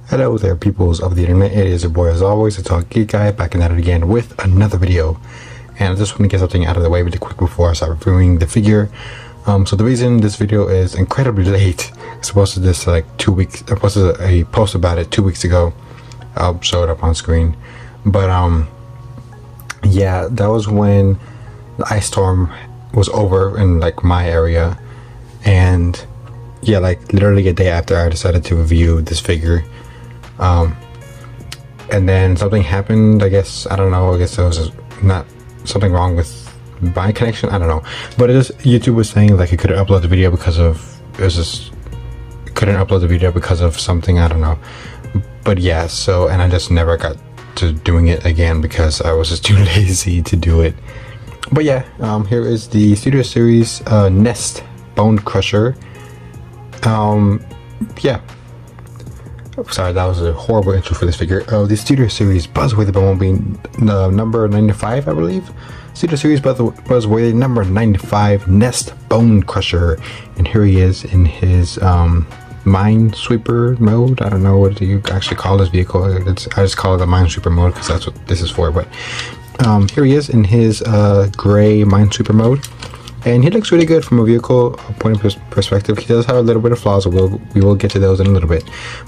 Hello there, peoples of the internet. It is your boy, as always, the Talk Geek Guy, back at it again with another video. And I just want to get something out of the way really quick before I start reviewing the figure. So the reason this video is incredibly late, I posted this like 2 weeks. I posted a post about it 2 weeks ago. I'll show it up on screen. But yeah, that was when the ice storm was over in like my area, and yeah, like literally a day after I decided to review this figure. And then something happened, I guess. I don't know, I guess there was not something wrong with my connection, I don't know, but YouTube was saying like it couldn't upload the video because of something, I don't know. But yeah, so, and I just never got to doing it again because I was just too lazy to do it. But yeah, here is the Studio Series N.E.S.T Bonecrusher. Yeah, sorry, that was a horrible intro for this figure. The Studio Series Buzzworthy Bumblebee number 95, I believe. Studio Series Buzzworthy number 95 N.E.S.T Bonecrusher, and here he is in his Minesweeper mode. I don't know what you actually call this vehicle. I just call it the Minesweeper mode because that's what this is for. But here he is in his gray Minesweeper mode. And he looks really good from a vehicle point of perspective. He does have a little bit of flaws, we will get to those in a little bit.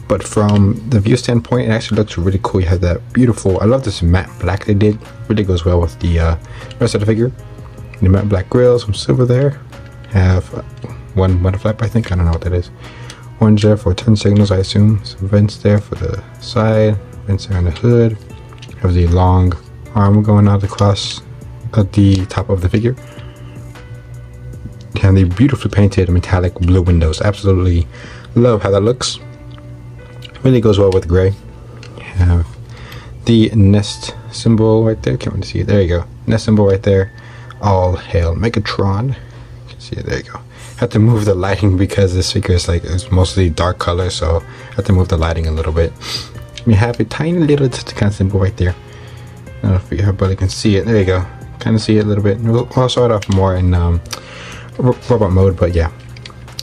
But from the view standpoint, it actually looks really cool. You have that beautiful, I love this matte black they did. Really goes well with the rest of the figure. The matte black grill, some silver there. Have one flap, I think. I don't know what that is. One there for turn signals, I assume. Some vents there for the side. Vents there on the hood. Have the long arm going out across at the top of the figure. And the beautifully painted metallic blue windows. Absolutely love how that looks. Really goes well with gray. Have the N.E.S.T symbol right there. Can't really see it. There you go. N.E.S.T symbol right there. All hail Megatron. You can see it. There you go. Had to move the lighting because this figure is like, it's mostly dark color, so I have to move the lighting a little bit. We have a tiny little kind of symbol right there. I don't know if everybody can see it. There you go. Kind of see it a little bit. I'll show it off more in robot mode, but yeah.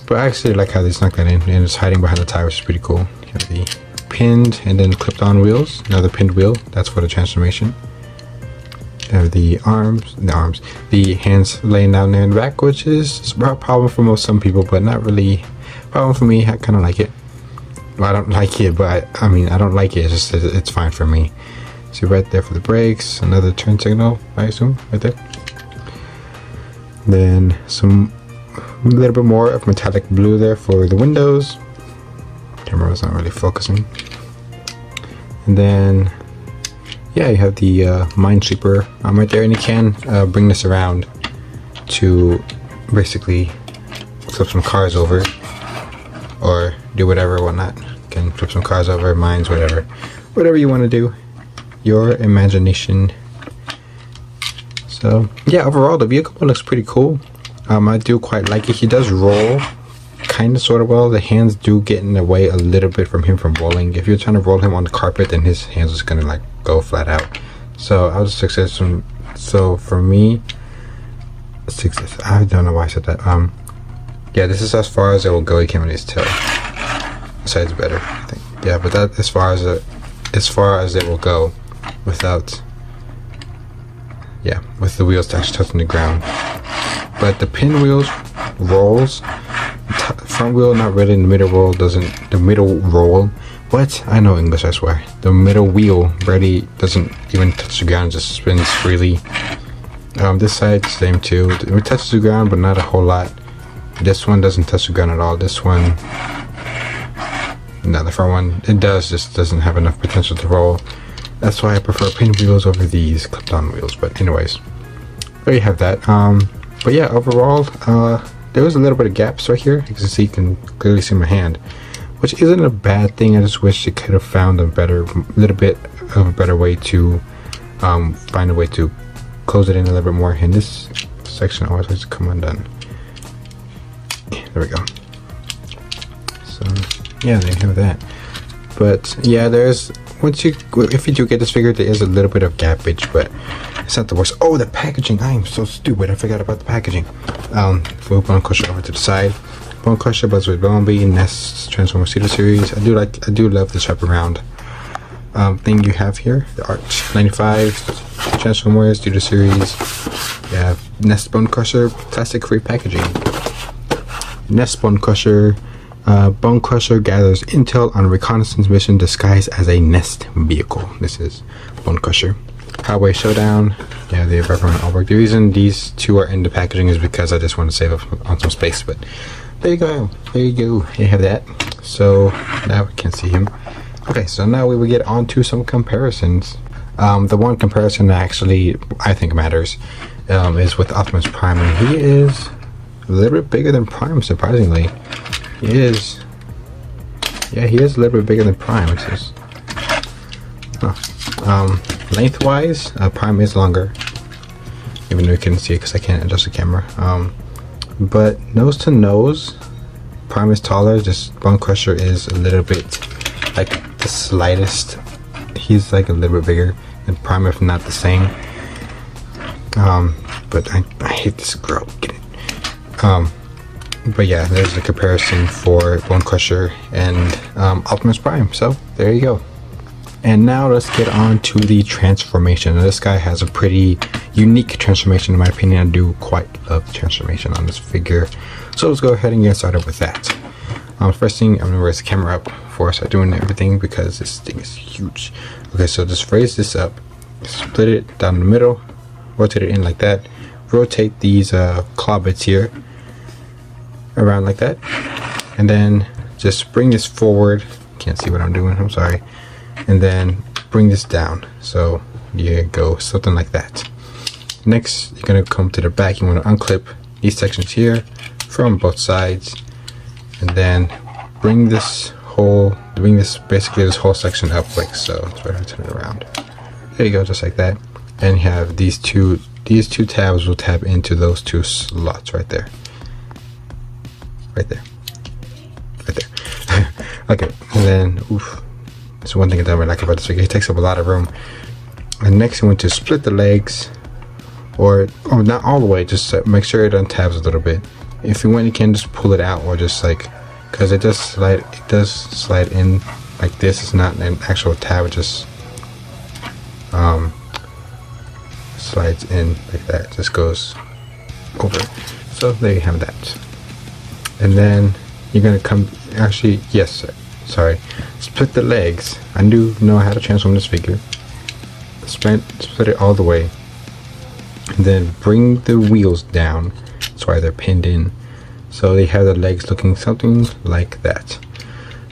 But I actually like how they snuck that in, and it's hiding behind the tire, which is pretty cool. You have the pinned and then clipped on wheels. Another pinned wheel, that's for the transformation. You have the the hands laying down there in the back, which is a problem for some people, but not really a problem for me. I kind of like it. Well, I don't like it, but I mean, I don't like it, it's just, it's fine for me. See right there for the brakes, another turn signal, I assume, right there. Then a little bit more of metallic blue there for the windows. Camera's not really focusing. And then yeah, you have the Minesweeper right there, and you can bring this around to basically flip some cars over or do whatever, whatnot. You can flip some cars over, mines, whatever you want to do, your imagination. So yeah, overall the vehicle looks pretty cool. I do quite like it. He does roll kind of sort of well. The hands do get in the way a little bit from rolling. If you're trying to roll him on the carpet, then his hands is gonna like go flat out. So I was successful. So for me, success. I don't know why I said that. Yeah, this is as far as it will go. You can't really tell. Besides better, I think. Yeah, but that as far as it will go without. Yeah, with the wheels actually touching the ground. But the pin wheels rolls. Front wheel not really. The middle roll doesn't. The middle roll. What? I know English, I swear. The middle wheel really doesn't even touch the ground. Just spins freely. This side same too. It touches the ground, but not a whole lot. This one doesn't touch the ground at all. This one. No, the front one. It does. Just doesn't have enough potential to roll. That's why I prefer pin wheels over these clipped on wheels. But anyways, there you have that. But yeah, overall, there was a little bit of gaps right here. You can clearly see my hand, which isn't a bad thing. I just wish it could have found a little bit of a better way to find a way to close it in a little bit more. And this section always has to come undone. There we go. So yeah, there you have that. But yeah, if you do get this figure, there is a little bit of gappage, but it's not the worst. Oh, the packaging! I am so stupid. I forgot about the packaging. If we Bonecrusher over to the side, Bonecrusher, Buzzword Bumblebee, N.E.S.T Transformer Cedar series. I do love this wraparound thing you have here. The Arch 95 Transformers Cedar series. You have N.E.S.T Bonecrusher, plastic free packaging. N.E.S.T Bonecrusher. Bonecrusher gathers intel on a reconnaissance mission disguised as a N.E.S.T vehicle. This is Bonecrusher. Highway Showdown. Yeah, the wraparound artwork. The reason these two are in the packaging is because I just want to save up on some space. But there you go. There you go. You have that. So now we can see him. Okay, so now we will get on to some comparisons. The one comparison that actually I think matters is with Optimus Prime, and he is a little bit bigger than Prime, surprisingly. He is. Yeah, he is a little bit bigger than Prime. It's just, lengthwise, Prime is longer, even though you can see it because I can't adjust the camera. But nose to nose, Prime is taller. Just Bonecrusher is a little bit, like, the slightest. He's like a little bit bigger than Prime, if not the same. But I hate this girl. Get it. But yeah, there's a comparison for Bonecrusher and Optimus Prime. So there you go. And now let's get on to the transformation. Now, this guy has a pretty unique transformation in my opinion. I do quite love the transformation on this figure. So let's go ahead and get started with that. First thing, I'm gonna raise the camera up before I start doing everything because this thing is huge. Okay, so just raise this up, split it down the middle, rotate it in like that, rotate these claw bits here around like that, and then just bring this forward. Can't see what I'm doing, I'm sorry. And then bring this down. So you go something like that. Next, you're gonna come to the back. You want to unclip these sections here from both sides, and then bring this basically this whole section up like so. Let's try to turn it around. There you go, just like that. And you have these two tabs will tab into those two slots right there. Right there. Okay, and then that's one thing that I really like about this figure. It takes up a lot of room. And next, you want to split the legs, or not all the way. Just make sure it untabs a little bit. If you want, you can just pull it out, or just like, because it does slide in like this. It's not an actual tab. It just slides in like that. It just goes over. So there you have that. And then you're gonna come. Actually, yes. Sorry. Split the legs. I do know how to transform this figure. Split it all the way. And then bring the wheels down. That's why they're pinned in. So they have the legs looking something like that.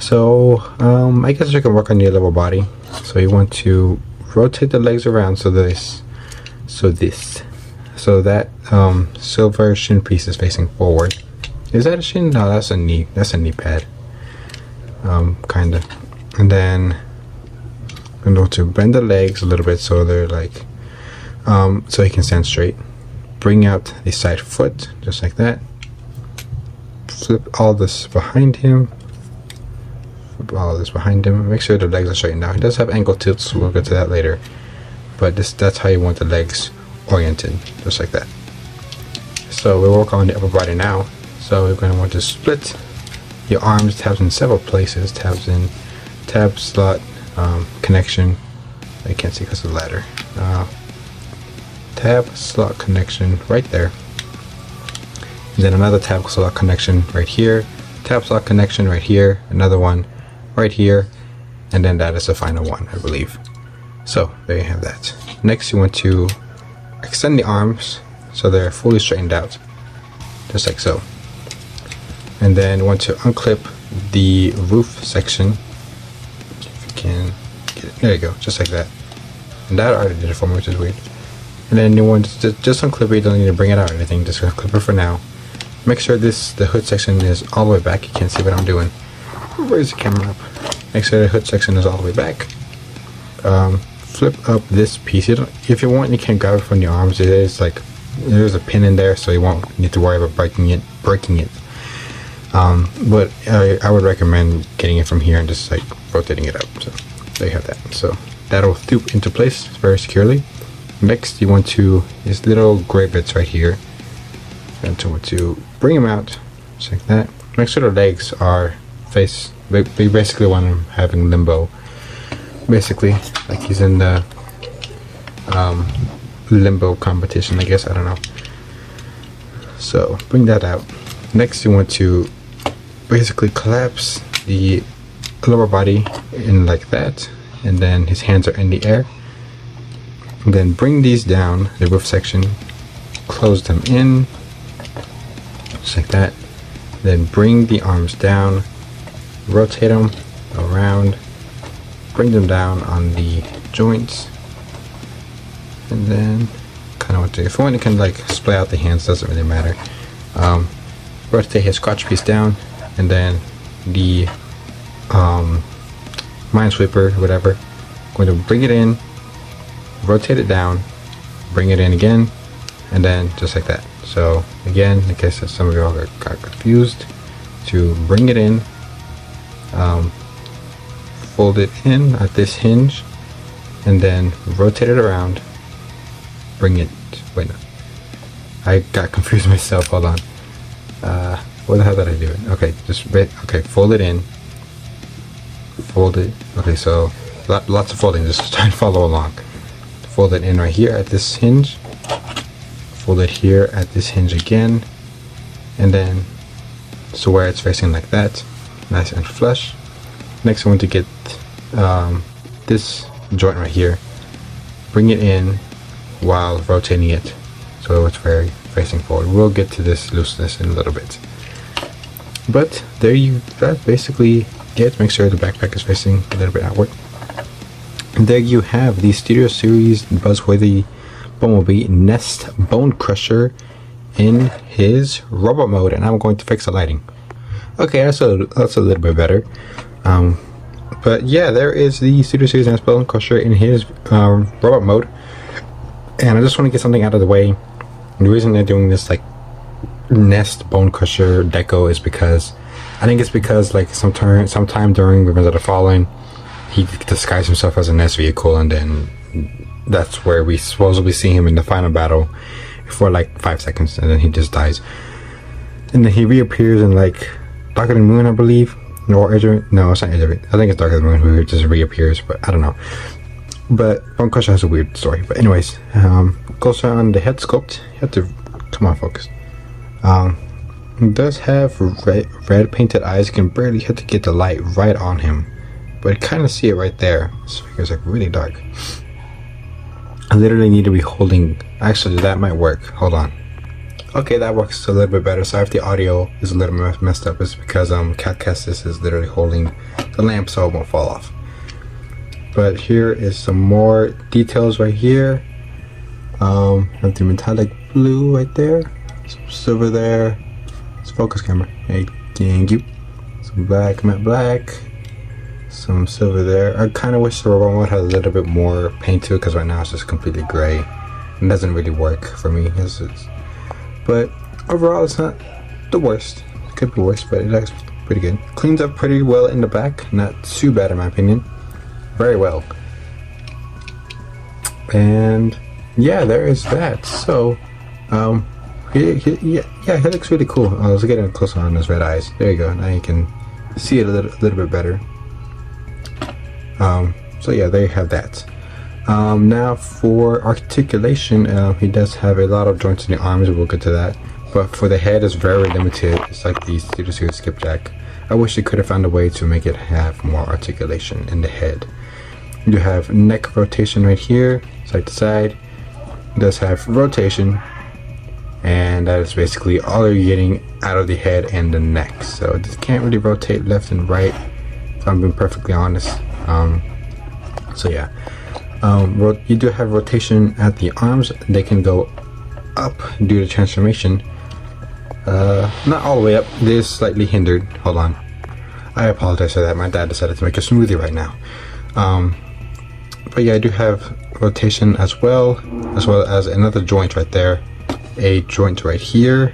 So I guess you can work on your level body. So you want to rotate the legs around so that silver shin piece is facing forward. Is that a shin? No, that's a knee. That's a knee pad. Kinda. And then I'm going to bend the legs a little bit so they're like, so he can stand straight. Bring out the side foot just like that. Flip all this behind him. Make sure the legs are straightened out. He does have ankle tilts, so we'll get to that later. But that's how you want the legs oriented, just like that. So we'll work on the upper body now. So we're going to want to split your arms. Tabs in several places. Tabs in tab slot connection. I can't see because of the ladder. Tab slot connection right there. And then another tab slot connection right here. Tab slot connection right here. Another one right here. And then that is the final one, I believe. So there you have that. Next, you want to extend the arms so they're fully straightened out, just like so. And then you want to unclip the roof section. If you can get it. There you go, just like that. And that already did it for me, which is weird. And then you want to just unclip it. You don't need to bring it out or anything. Just unclip it for now. Make sure the hood section is all the way back. You can't see what I'm doing. Raise the camera up. Make sure the hood section is all the way back. Flip up this piece. If you want, you can grab it from the arms. It is like there's a pin in there, so you won't need to worry about breaking it. But I would recommend getting it from here and just like rotating it up. So there you have that. So that'll stoop into place very securely. Next, you want to these little gray bits right here. And so want to bring them out just like that. make sure the legs are face. We basically want him having limbo, basically, like he's in the limbo competition, I guess. I don't know. So bring that out. Next, you want to basically collapse the lower body in like that, and then his hands are in the air. And then bring these down, the roof section, close them in, just like that. Then bring the arms down, rotate them around, bring them down on the joints, and then kind of what to do. If you want, you can like split out the hands, doesn't really matter. Rotate his crotch piece down, and then the minesweeper, whatever, going to bring it in, rotate it down, bring it in again, and then just like that. So again, in case that some of y'all got confused, to bring it in, fold it in at this hinge, and then rotate it around, bring it, wait, no, I got confused myself, hold on. What the hell did I do? Okay, okay, fold it in, fold it, okay, so lots of folding, just try and follow along. Fold it in right here at this hinge, fold it here at this hinge again, and then so where it's facing like that, nice and flush. Next I want to get this joint right here, bring it in while rotating it so it's very facing forward. We'll get to this looseness in a little bit, but there you basically get. Make sure the backpack is facing a little bit outward. And there you have the Studio Series Buzzworthy Bumblebee N.E.S.T Bonecrusher in his robot mode, and I'm going to fix the lighting. Okay, that's a little bit better. But yeah, there is the Studio Series N.E.S.T Bonecrusher in his robot mode, and I just want to get something out of the way. The reason they're doing this like N.E.S.T Bonecrusher deco is because I think it's because like sometime during Revenge of the Fallen, he disguised himself as a N.E.S.T vehicle, and then that's where we supposedly see him in the final battle for like 5 seconds, and then he just dies. And then he reappears in like Darker Than Moon, I believe, or no, it's not Edge of It. I think it's Darker Than Moon who just reappears, but I don't know. But Bonecrusher has a weird story. But anyways, closer on the head sculpt, you have to come on, focus. He does have red painted eyes. You can barely have to get the light right on him, but you kind of see it right there. This figure's like really dark. I literally need to be holding. Actually, that might work. Hold on. Okay, that works a little bit better. Sorry if the audio is a little messed up. It's because Catcastis is literally holding the lamp so it won't fall off. But here is some more details right here. Have the metallic blue right there, some silver there. It's focus camera. Hey, thank you. Some black, matte black, some silver there. I kind of wish the robot mode had a little bit more paint to it, because right now it's just completely gray. It doesn't really work for me. But overall, it's not the worst. It could be worse, but it looks pretty good. Cleans up pretty well in the back. Not too bad in my opinion. Very well. And yeah, there is that. So yeah, he looks really cool. Let's get in closer on his red eyes. There you go. Now you can see it a little bit better. So yeah, there you have that. Now for articulation, he does have a lot of joints in the arms. We'll get to that. But for the head, it's very limited. It's like the Studio Series skipjack. I wish they could have found a way to make it have more articulation in the head. You have neck rotation right here, side to side. It does have rotation, and that is basically all you're getting out of the head and the neck. So it just can't really rotate left and right, if I'm being perfectly honest. So yeah, you do have rotation at the arms. They can go up due to transformation. Not all the way up. It is slightly hindered. Hold on. I apologize for that. My dad decided to make a smoothie right now. But yeah, I do have rotation as well as another joint right there. A joint right here.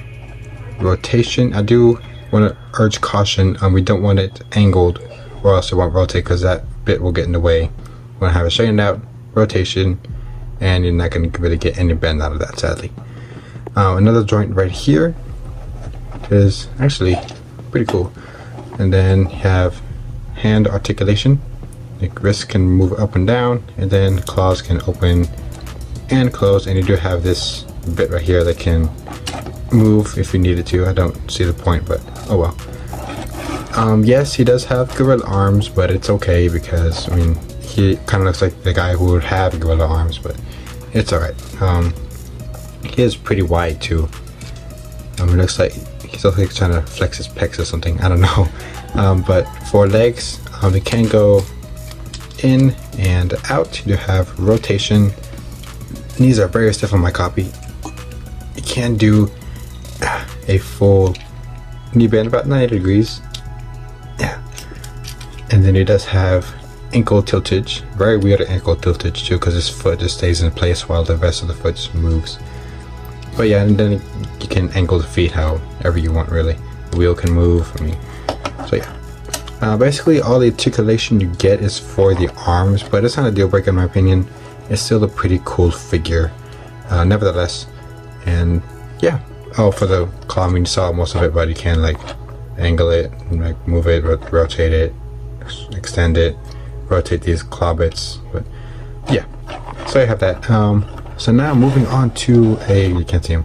Rotation. I do want to urge caution. We don't want it angled, or else it won't rotate, because that bit will get in the way. We want to have it straightened out. Rotation, and you're not going to really get any bend out of that, sadly. Another joint right here is actually pretty cool. And then you have hand articulation. The wrist can move up and down, and then claws can open and close. And you do have this bit right here that can move if you needed to. I don't see the point, but oh well. Yes, he does have gorilla arms, but it's okay because I mean he kind of looks like the guy who would have gorilla arms, but it's alright. He is pretty wide too. It looks like he's also trying to flex his pecs or something. I don't know. But for legs, they can go in and out. You have rotation. Knees are very stiff on my copy. You can do a full knee bend about 90 degrees. Yeah. And then it does have ankle tiltage. Very weird ankle tiltage too, because his foot just stays in place while the rest of the foot just moves. But yeah, and then you can angle the feet however you want, really. The wheel can move. I mean, so yeah. Basically, all the articulation you get is for the arms, but it's not a deal breaker in my opinion. It's still a pretty cool figure, nevertheless. And yeah. Oh, for the claw, I mean, you saw most of it, but you can like angle it, like move it, rotate it, extend it, rotate these claw bits. But yeah, so you have that. So now moving on to you can't see him,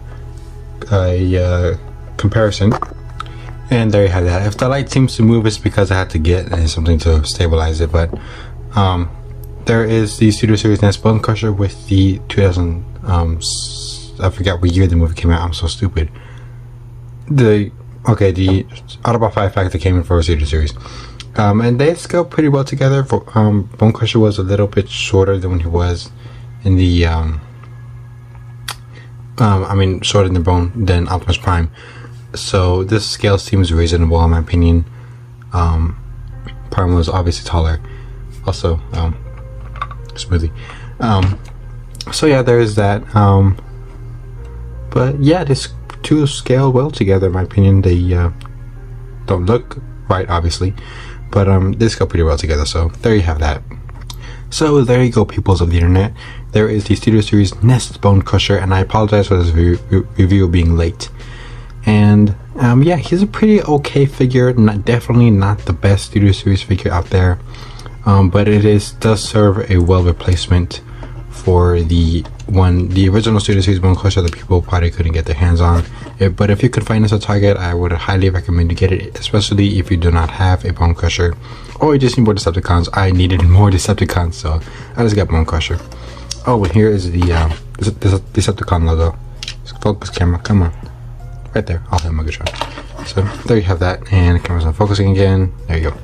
a comparison. And there you have that. If the light seems to move, it's because I had to get something to stabilize it. But there is the Studio Series N.E.S.T Bonecrusher with the 2000, I forgot what year the movie came out. I'm so stupid. The Autobot 5 pack that came in for a Studio Series. And they scale pretty well together. Bonecrusher was a little bit shorter than when he was in the shorter than Optimus Prime. So this scale seems reasonable in my opinion. Prime was obviously taller. Also, Smoothie. So yeah, there is that. But yeah, this two scale well together in my opinion. They don't look right, obviously, but they scale pretty well together. So there you have that. So there you go, peoples of the internet. There is the Studio Series N.E.S.T Bonecrusher, and I apologize for this review being late. And yeah, he's a pretty okay figure. Definitely not the best Studio Series figure out there, but it does serve a well replacement for the original Studio Series Bonecrusher that people probably couldn't get their hands on. But if you could find this at Target, I would highly recommend you get it, especially if you do not have a Bonecrusher or you just need more Decepticons. I needed more Decepticons, so I just got Bonecrusher. Oh, and here is the Decepticon logo. Focus camera, come on. Right there, I'll have my good shot. So there you have that, and the camera's not focusing again. There you go.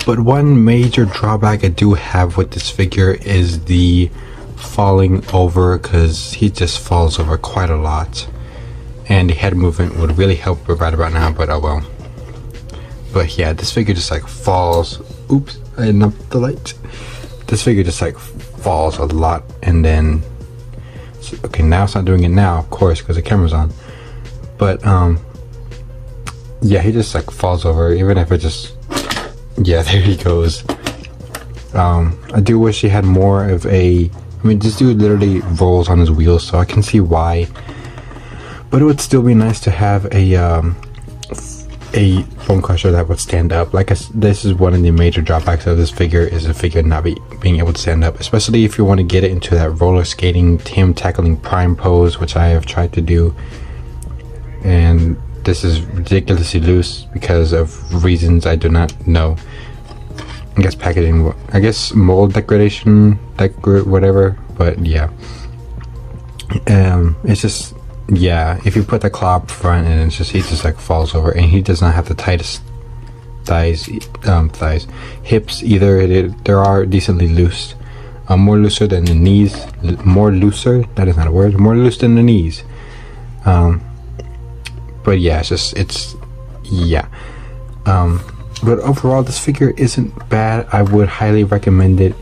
But one major drawback I do have with this figure is the falling over, because he just falls over quite a lot, and the head movement would really help right about now, but oh well. But yeah, this figure just like falls. Oops, I didn't up the light. This figure just like falls a lot, and then okay, now it's not doing it now, of course, because the camera's on. But yeah, he just like falls over, even if it just, yeah, there he goes. I do wish he had more of a, I mean, this dude literally rolls on his wheels, so I can see why. But it would still be nice to have a Bonecrusher that would stand up. Like this is one of the major drawbacks of this figure, is the figure not being able to stand up, especially if you want to get it into that roller skating Tim tackling Prime pose, which I have tried to do, and this is ridiculously loose because of reasons I do not know. I guess packaging, I guess mold degradation, whatever, but yeah. It's just, yeah, if you put the claw up front and it's just, he just like falls over, and he does not have the tightest hips either. They are decently loose, more looser than the knees, more looser, that is not a word, more loose than the knees. But yeah, yeah. But overall, this figure isn't bad. I would highly recommend it.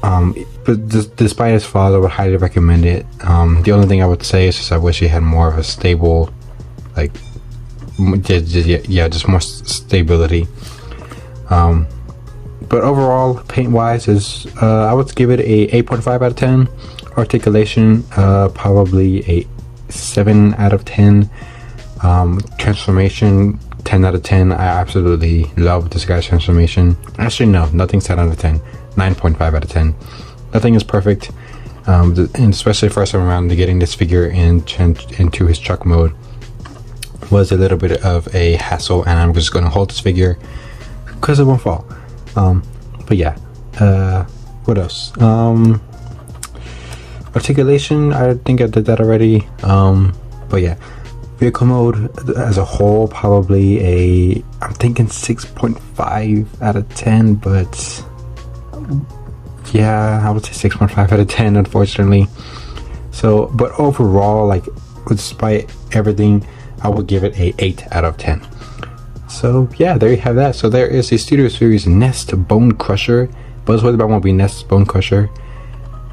But despite its flaws, I would highly recommend it. The only thing I would say is just I wish he had more of a stable, like, just more stability. But overall, paint wise, I would give it a 8.5 out of 10. Articulation, probably a 7 out of 10. Transformation, 10 out of 10. I absolutely love this guy's transformation. Actually, no, nothing's 10 out of 10. 9.5 out of 10. Nothing is perfect, and especially first time around, getting this figure into his truck mode was a little bit of a hassle, and I'm just going to hold this figure because it won't fall. But yeah, what else? Articulation, I think I did that already. But yeah, vehicle mode as a whole, probably I'm thinking 6.5 out of 10, but yeah, I would say 6.5 out of 10, unfortunately. So, but overall, like, despite everything, I would give it a 8 out of 10. So yeah, there you have that. So there is the Studio Series N.E.S.T Bonecrusher. Buzzword won't be N.E.S.T Bonecrusher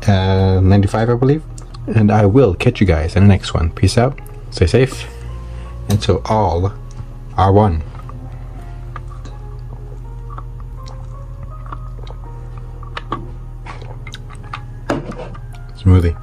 95, I believe. And I will catch you guys in the next one. Peace out, stay safe, and so all are one. Smoothie.